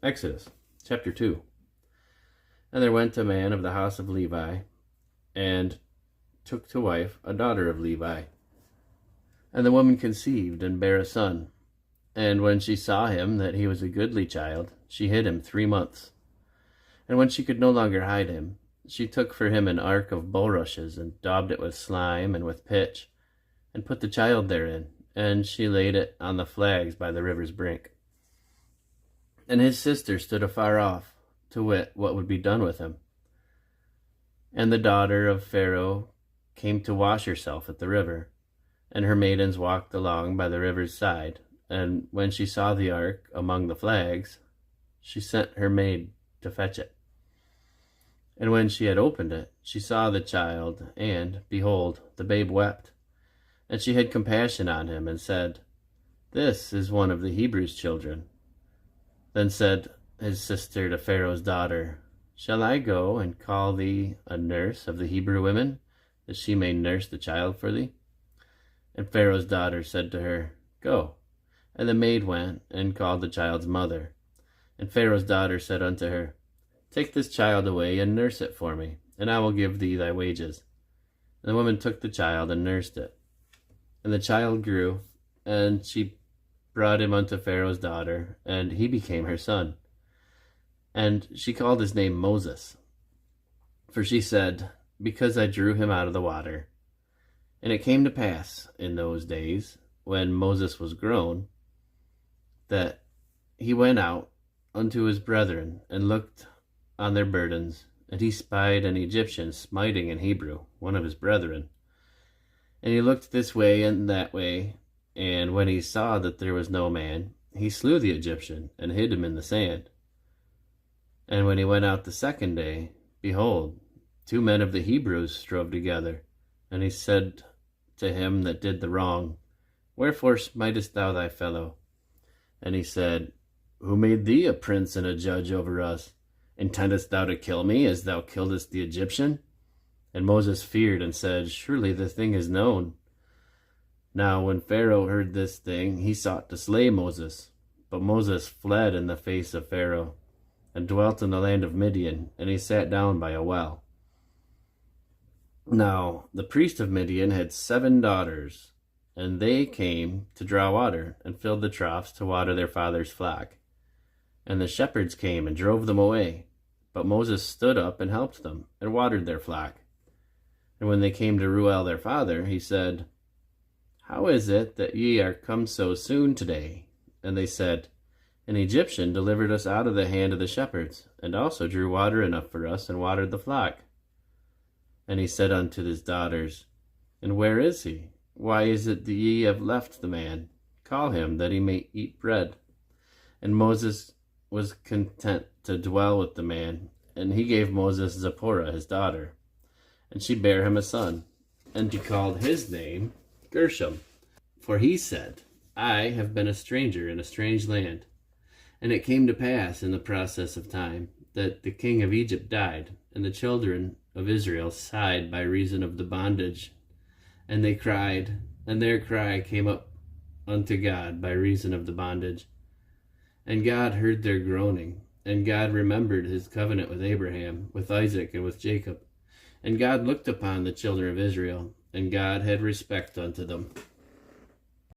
Exodus chapter 2. And there went a man of the house of Levi, and took to wife a daughter of Levi. And the woman conceived, and bare a son. And when she saw him, that he was a goodly child, she hid him 3 months. And when she could no longer hide him, she took for him an ark of bulrushes, and daubed it with slime and with pitch, and put the child therein, and she laid it on the flags by the river's brink. And his sister stood afar off, to wit what would be done with him. And the daughter of Pharaoh came to wash herself at the river, and her maidens walked along by the river's side. And when she saw the ark among the flags, she sent her maid to fetch it. And when she had opened it, she saw the child, and, behold, the babe wept. And she had compassion on him, and said, This is one of the Hebrews' children. Then said his sister to Pharaoh's daughter, Shall I go and call thee a nurse of the Hebrew women, that she may nurse the child for thee? And Pharaoh's daughter said to her, Go. And the maid went and called the child's mother. And Pharaoh's daughter said unto her, Take this child away and nurse it for me, and I will give thee thy wages. And the woman took the child and nursed it. And the child grew, and she brought him unto Pharaoh's daughter, and he became her son. And she called his name Moses, for she said, Because I drew him out of the water. And it came to pass in those days, when Moses was grown, that he went out unto his brethren, and looked on their burdens, and he spied an Egyptian smiting an Hebrew, one of his brethren. And he looked this way and that way, and when he saw that there was no man, he slew the Egyptian, and hid him in the sand. And when he went out the second day, behold, 2 men of the Hebrews strove together. And he said to him that did the wrong, Wherefore smitest thou thy fellow? And he said, Who made thee a prince and a judge over us? Intendest thou to kill me, as thou killedst the Egyptian? And Moses feared, and said, Surely the thing is known. Now when Pharaoh heard this thing, he sought to slay Moses. But Moses fled in the face of Pharaoh, and dwelt in the land of Midian, and he sat down by a well. Now the priest of Midian had 7 daughters, and they came to draw water, and filled the troughs to water their father's flock. And the shepherds came and drove them away. But Moses stood up and helped them, and watered their flock. And when they came to Reuel their father, he said, How is it that ye are come so soon today? And they said, An Egyptian delivered us out of the hand of the shepherds, and also drew water enough for us, and watered the flock. And he said unto his daughters, And where is he? Why is it that ye have left the man? Call him, that he may eat bread. And Moses was content to dwell with the man, and he gave Moses Zipporah his daughter. And she bare him a son, and he called his name Gershom. For he said, I have been a stranger in a strange land. And it came to pass in the process of time, that the king of Egypt died, and the children of Israel sighed by reason of the bondage. And they cried, and their cry came up unto God by reason of the bondage. And God heard their groaning, and God remembered his covenant with Abraham, with Isaac, and with Jacob. And God looked upon the children of Israel, and God had respect unto them.